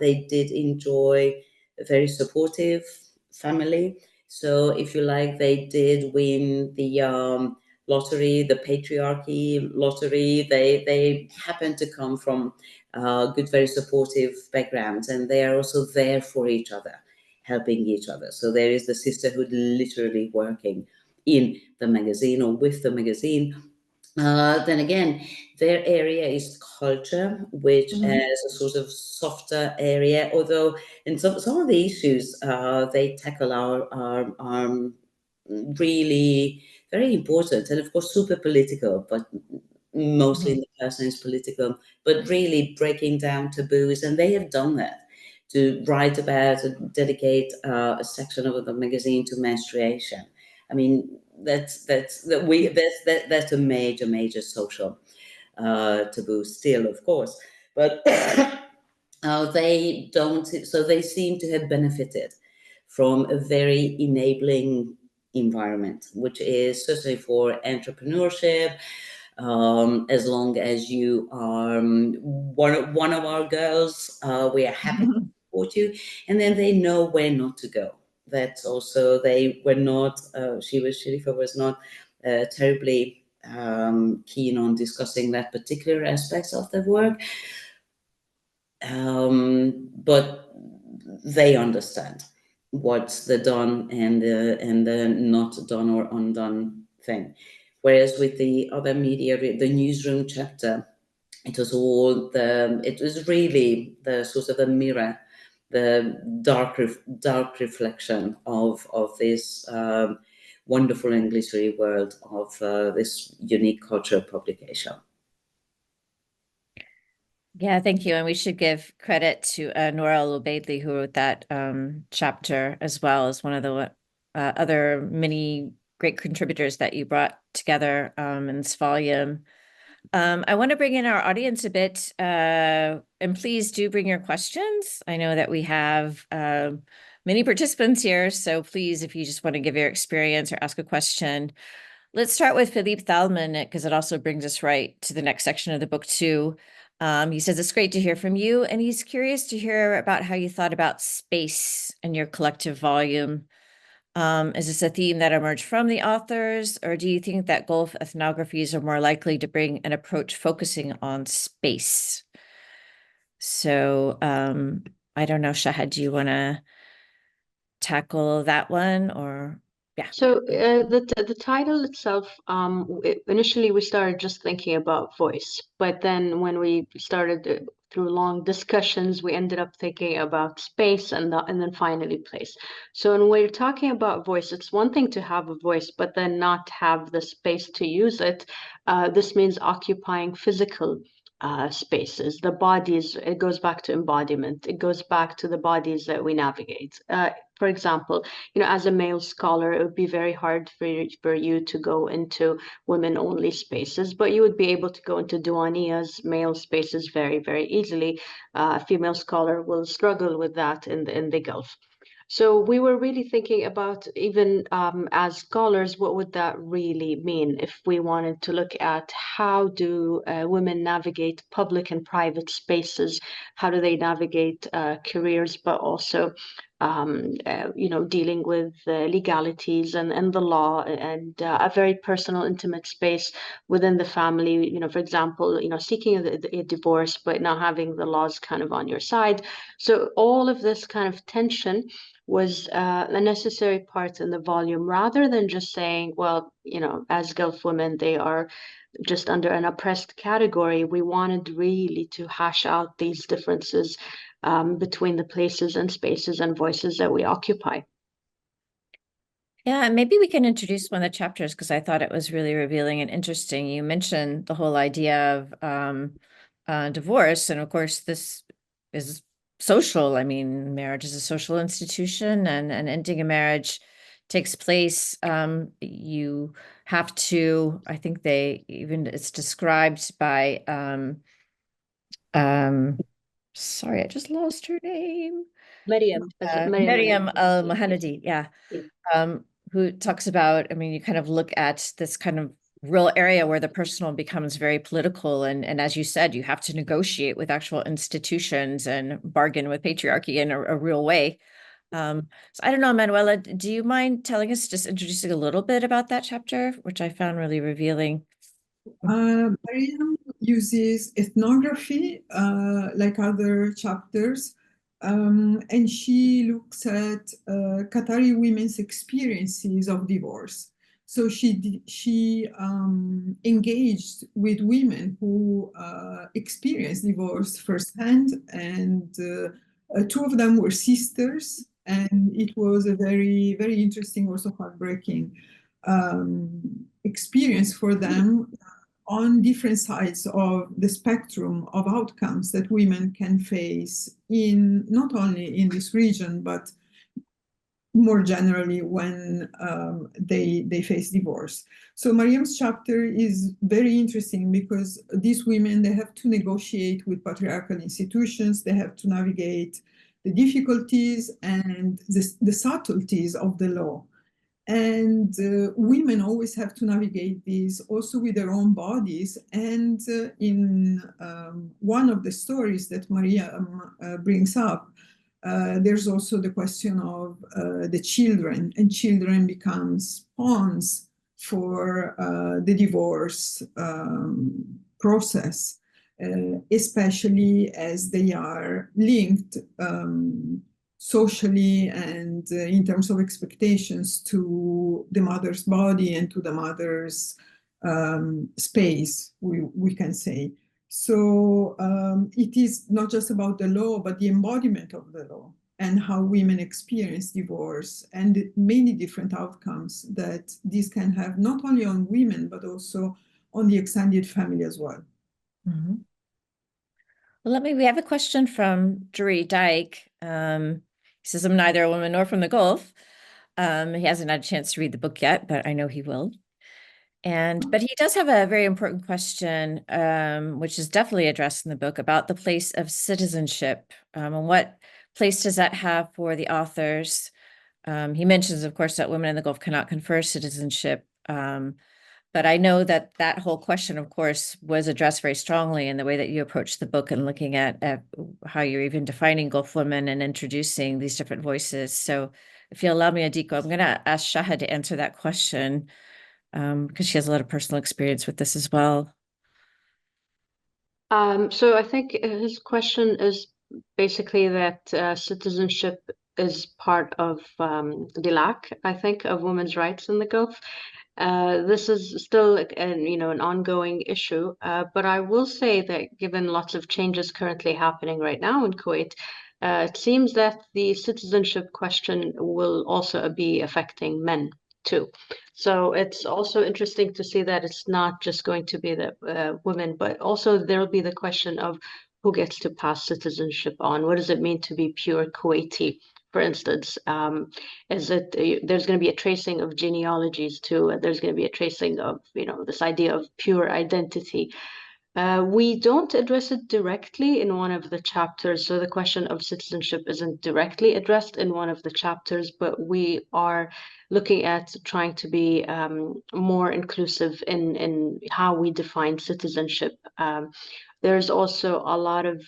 they did enjoy a very supportive family. So, if you like, they did win the lottery, the patriarchy lottery. They happen to come from good, very supportive backgrounds, and they are also there for each other, helping each other. So there is the sisterhood literally working in the magazine or with the magazine. Then again, their area is culture, which is a sort of softer area, although in some of the issues they tackle are really very important and of course super political, but mostly the person is political, but really breaking down taboos, and they have done that to write about and dedicate a section of the magazine to menstruation. I mean, that's a major social taboo still, of course, but they don't. So they seem to have benefited from a very enabling environment, which is certainly for entrepreneurship. As long as you are one of our girls, we are happy to support you. And then they know where not to go. That's also, they were not, Sharifa was not terribly keen on discussing that particular aspects of the work. But they understand what's the done and the not done or undone thing. Whereas with the other media, the newsroom chapter, it was really the sort of a mirror, the dark reflection of this wonderful and glittery world of this unique cultural publication. Yeah, thank you. And we should give credit to Nora Al-Ubaidli, who wrote that chapter, as well as one of the other many great contributors that you brought together in this volume. I want to bring in our audience a bit, and please do bring your questions. I know that we have many participants here, so please, if you just want to give your experience or ask a question. Let's start with Philippe Thalman, because it also brings us right to the next section of the book too. He says, it's great to hear from you, and he's curious to hear about how you thought about space in your collective volume. Is this a theme that emerged from the authors, or do you think that Gulf ethnographies are more likely to bring an approach focusing on space? So I don't know, Shahd, do you want to tackle that one, or? Yeah. So the title itself, initially we started just thinking about voice, but then when we started through long discussions, we ended up thinking about space and then finally place. So when we're talking about voice, it's one thing to have a voice, but then not have the space to use it. This means occupying physical spaces, the bodies. It goes back to embodiment. It goes back to the bodies that we navigate. For example, as a male scholar, it would be very hard for you to go into women-only spaces, but you would be able to go into Diwaniya's male spaces very, very easily. A female scholar will struggle with that in the Gulf. So we were really thinking about, even as scholars, what would that really mean if we wanted to look at how do women navigate public and private spaces? How do they navigate careers, but also dealing with legalities and the law, and a very personal, intimate space within the family. For example, seeking a divorce, but now having the laws kind of on your side. So all of this kind of tension was a necessary part in the volume, rather than just saying, well, as Gulf women, they are just under an oppressed category. We wanted really to hash out these differences between the places and spaces and voices that we occupy. Yeah, and maybe we can introduce one of the chapters, because I thought it was really revealing and interesting. You mentioned the whole idea of divorce, and of course, this is social. I mean, marriage is a social institution, and ending a marriage takes place. You have to, I think it's described by, sorry, I just lost her name. Maryam. Maryam Al-Mohanadi, yeah. Who talks about, I mean, you kind of look at this kind of real area where the personal becomes very political. And as you said, you have to negotiate with actual institutions and bargain with patriarchy in a real way. So I don't know, Emanuela, do you mind telling us, just introducing a little bit about that chapter, which I found really revealing? Maryam uses ethnography, like other chapters, and she looks at Qatari women's experiences of divorce. So she engaged with women who experienced divorce firsthand, and two of them were sisters, and it was a very, very interesting, also heartbreaking experience for them on different sides of the spectrum of outcomes that women can face in not only in this region, but more generally when they face divorce. So Maryam's chapter is very interesting because these women, they have to negotiate with patriarchal institutions, they have to navigate the difficulties and the subtleties of the law. And women always have to navigate these also with their own bodies. And in one of the stories that Maria brings up, there's also the question of the children, and children becomes pawns for the divorce process, especially as they are linked socially and in terms of expectations to the mother's body and to the mother's space, we can say. So it is not just about the law, but the embodiment of the law and how women experience divorce and the many different outcomes that this can have, not only on women, but also on the extended family as well. Mm-hmm. Well, we have a question from Drury Dyke. He says, I'm neither a woman nor from the Gulf. He hasn't had a chance to read the book yet, but I know he will. But he does have a very important question, which is definitely addressed in the book, about the place of citizenship. And what place does that have for the authors? He mentions, of course, that women in the Gulf cannot confer citizenship. But I know that whole question, of course, was addressed very strongly in the way that you approached the book and looking at how you're even defining Gulf women and introducing these different voices. So if you allow me, Ildiko, I'm going to ask Shahd to answer that question because she has a lot of personal experience with this as well. So I think his question is basically that citizenship is part of the lack, I think, of women's rights in the Gulf. This is still an ongoing issue, but I will say that given lots of changes currently happening right now in Kuwait, it seems that the citizenship question will also be affecting men too. So it's also interesting to see that it's not just going to be the women, but also there'll be the question of who gets to pass citizenship on. What does it mean to be pure Kuwaiti? For instance, is it there's going to be a tracing of genealogies too. There's going to be a tracing of this idea of pure identity. We don't address it directly in one of the chapters, so the question of citizenship isn't directly addressed in one of the chapters, but we are looking at trying to be more inclusive in how we define citizenship. There's also a lot of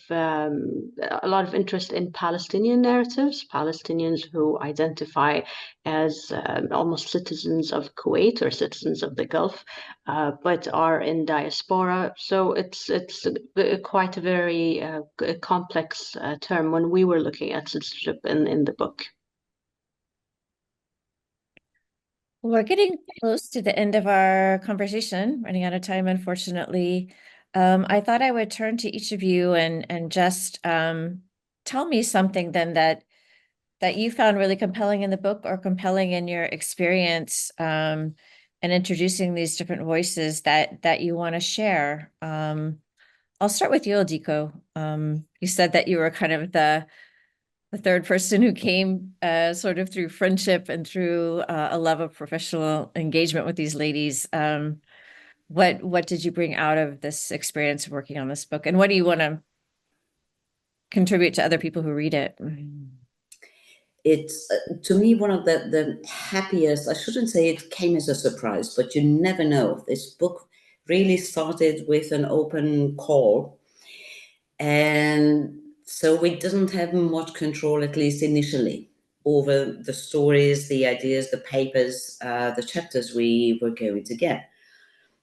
interest in Palestinian narratives, Palestinians who identify as almost citizens of Kuwait or citizens of the Gulf, but are in diaspora. So it's quite a very complex term when we were looking at citizenship in the book. We're getting close to the end of our conversation, running out of time, unfortunately. I thought I would turn to each of you and just tell me something then that you found really compelling in the book or compelling in your experience and introducing these different voices that you want to share. I'll start with you, Ildiko. You said that you were kind of the third person who came sort of through friendship and through a love of professional engagement with these ladies. What did you bring out of this experience of working on this book? And what do you want to contribute to other people who read it? It's, to me, one of the happiest, I shouldn't say it came as a surprise, but you never know. This book really started with an open call. And so we didn't have much control, at least initially, over the stories, the ideas, the papers, the chapters we were going to get.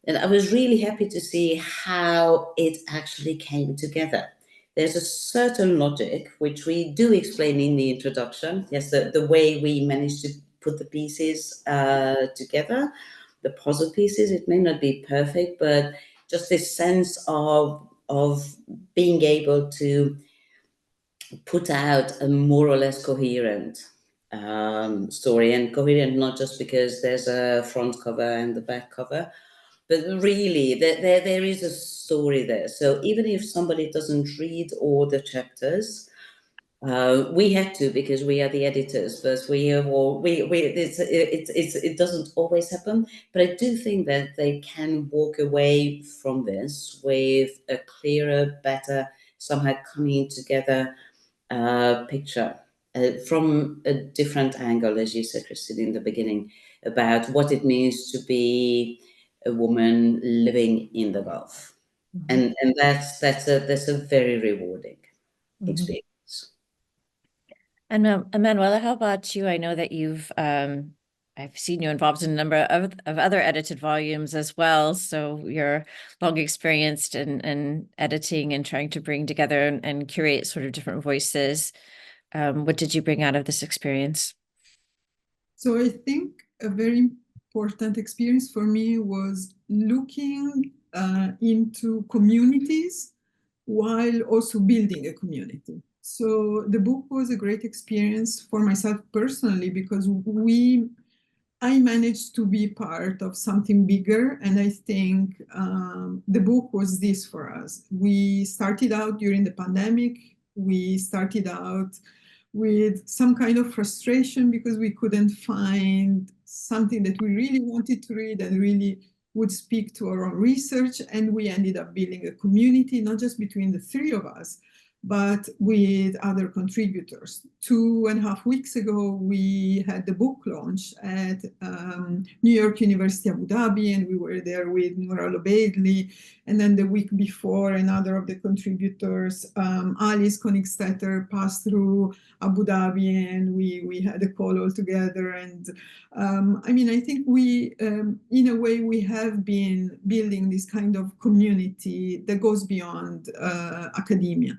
And I was really happy to see how it actually came together. There's a certain logic, which we do explain in the introduction. Yes, the way we managed to put the pieces together, the puzzle pieces, it may not be perfect, but just this sense of being able to put out a more or less coherent story, and coherent not just because there's a front cover and the back cover, but really there is a story there. So even if somebody doesn't read all the chapters, we had to, because we are the editors, but it doesn't always happen. But I do think that they can walk away from this with a clearer, better, somehow coming together picture from a different angle, as you said, Kristin, in the beginning, about what it means to be a woman living in the Gulf. Mm-hmm. And that's a very rewarding experience. And Emanuela, how about you? I know that you've I've seen you involved in a number of other edited volumes as well. So you're long experienced in editing and trying to bring together and curate sort of different voices. What did you bring out of this experience? So I think a very important experience for me was looking into communities while also building a community. So the book was a great experience for myself personally, because I managed to be part of something bigger. And I think the book was this for us. We started out during the pandemic. We started out with some kind of frustration because we couldn't find something that we really wanted to read and really would speak to our own research. And we ended up building a community, not just between the three of us, but with other contributors. 2.5 weeks ago, we had the book launch at New York University Abu Dhabi, and we were there with Noura Lobeidli. And then the week before, another of the contributors, Alice Konigstetter, passed through Abu Dhabi, and we had a call all together. And I mean, I think we, in a way, we have been building this kind of community that goes beyond academia.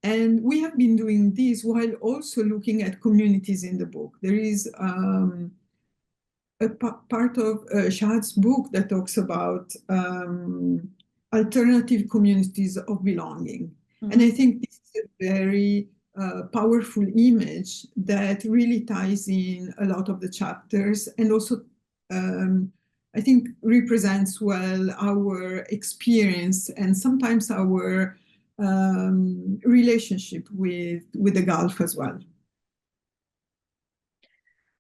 And we have been doing this while also looking at communities in the book. There is a part of Shahd's book that talks about alternative communities of belonging. Mm-hmm. And I think this is a very powerful image that really ties in a lot of the chapters, and also I think represents well our experience and sometimes our relationship with the Gulf as well.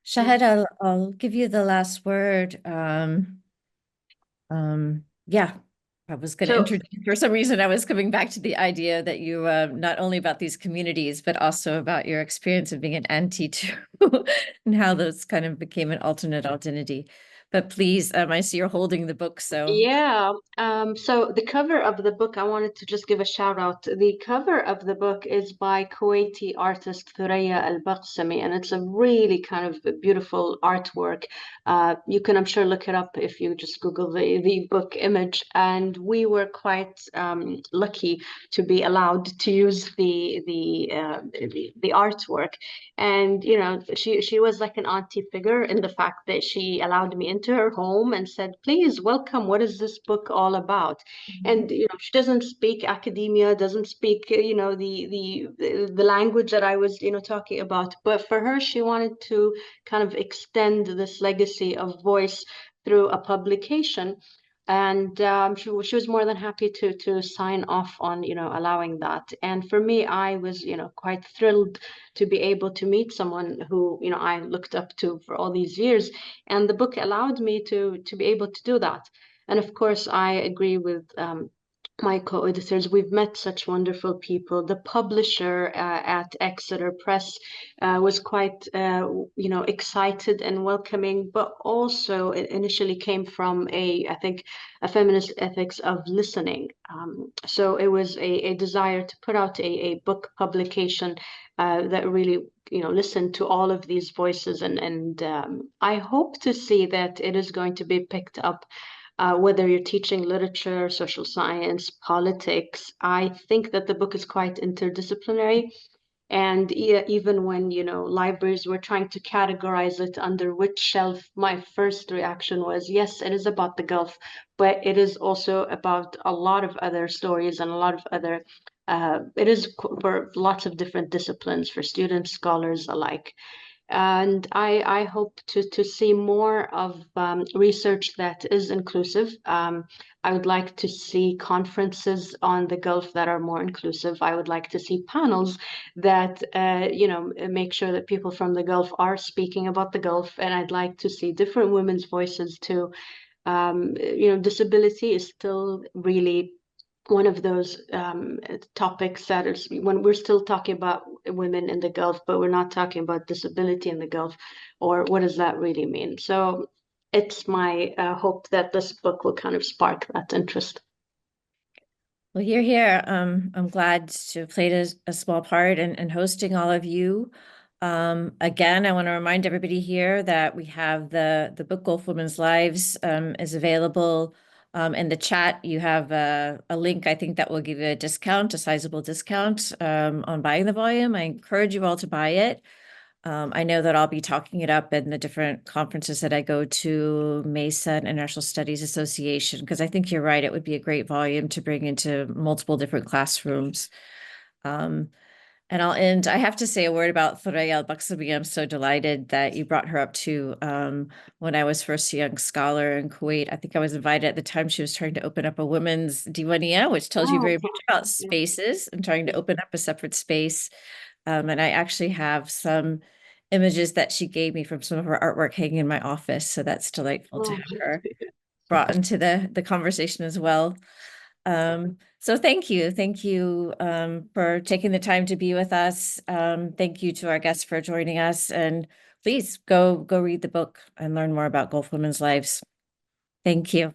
Shahd, I'll give you the last word. Yeah, I was going to introduce, for some reason, I was coming back to the idea that you not only about these communities, but also about your experience of being an auntie too, and how those kind of became an alternate identity. but please, I see you're holding the book, so. Yeah. So the cover of the book, I wanted to just give a shout out. The cover of the book is by Kuwaiti artist Thuraya Al-Buscemi, and it's a really kind of beautiful artwork. You can, I'm sure, look it up if you just Google the book image. And we were quite lucky to be allowed to use the artwork. And you know, she was like an auntie figure in the fact that she allowed me into her home and said, "Please welcome. What is this book all about?" And you know, she doesn't speak academia, doesn't speak the language that I was talking about. But for her, she wanted to kind of extend this legacy of voice through a publication. And she was more than happy to sign off on allowing that. And for me, I was quite thrilled to be able to meet someone who I looked up to for all these years, and the book allowed me to be able to do that. And of course, I agree with my co-editors. We've met such wonderful people. The publisher at Exeter Press was quite excited and welcoming, but also it initially came from I think a feminist ethics of listening. So it was a desire to put out a book publication that really listened to all of these voices, and I hope to see that it is going to be picked up. Whether you're teaching literature, social science, politics, I think that the book is quite interdisciplinary. And even when, libraries were trying to categorize it under which shelf, my first reaction was, yes, it is about the Gulf, but it is also about a lot of other stories and a lot of other, it is for lots of different disciplines for students, scholars alike. And I hope to see more of research that is inclusive. I would like to see conferences on the Gulf that are more inclusive. I would like to see panels that, make sure that people from the Gulf are speaking about the Gulf. And I'd like to see different women's voices too. Disability is still really one of those topics that is when we're still talking about women in the Gulf, but we're not talking about disability in the Gulf, or what does that really mean? So it's my hope that this book will kind of spark that interest. Well, you're here. I'm glad to have played a small part in hosting all of you. Again, I want to remind everybody here that we have the book Gulf Women's Lives is available. In the chat, you have a link, I think, that will give you a discount, a sizable discount on buying the volume. I encourage you all to buy it. I know that I'll be talking it up in the different conferences that I go to, MESA and International Studies Association, because I think you're right, it would be a great volume to bring into multiple different classrooms. And I'll end, I have to say a word about Thuraya Al-Buscemi. I'm so delighted that you brought her up too. When I was first a young scholar in Kuwait, I think I was invited at the time she was trying to open up a women's Diwania, which tells you very much about spaces and trying to open up a separate space. And I actually have some images that she gave me from some of her artwork hanging in my office. So that's delightful to have her brought into the conversation as well. So thank you for taking the time to be with us. Thank you to our guests for joining us, and please go read the book and learn more about Gulf Women's Lives. Thank you.